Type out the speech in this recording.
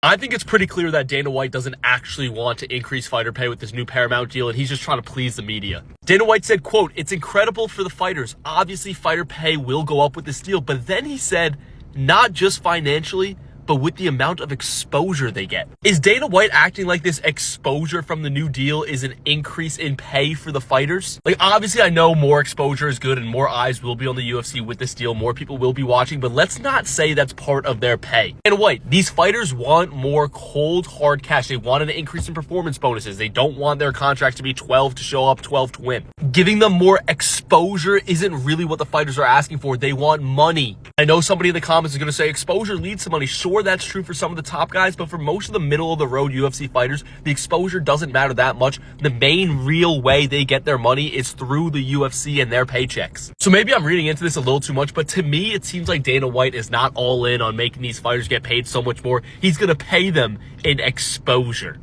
I think it's pretty clear that Dana White doesn't actually want to increase fighter pay with this new Paramount deal, and he's just trying to please the media. Dana White said, quote, "It's incredible for the fighters. Obviously, fighter pay will go up with this deal." But then he said, not just financially, but with the amount of exposure they get. Is Dana White acting like this exposure from the new deal is an increase in pay for the fighters? Like, obviously, I know more exposure is good and more eyes will be on the UFC with this deal. More people will be watching, but let's not say that's part of their pay. Dana White, these fighters want more cold, hard cash. They want an increase in performance bonuses. They don't want their contracts to be 12 to show up, 12 to win. Giving them more exposure isn't really what the fighters are asking for. They want money. I know somebody in the comments is going to say exposure leads to money. Sure, that's true for some of the top guys, but for most of the middle of the road UFC fighters, the exposure doesn't matter that much. The main real way they get their money is through the UFC and their paychecks. So maybe I'm reading into this a little too much, but to me, it seems like Dana White is not all in on making these fighters get paid so much more. He's going to pay them in exposure.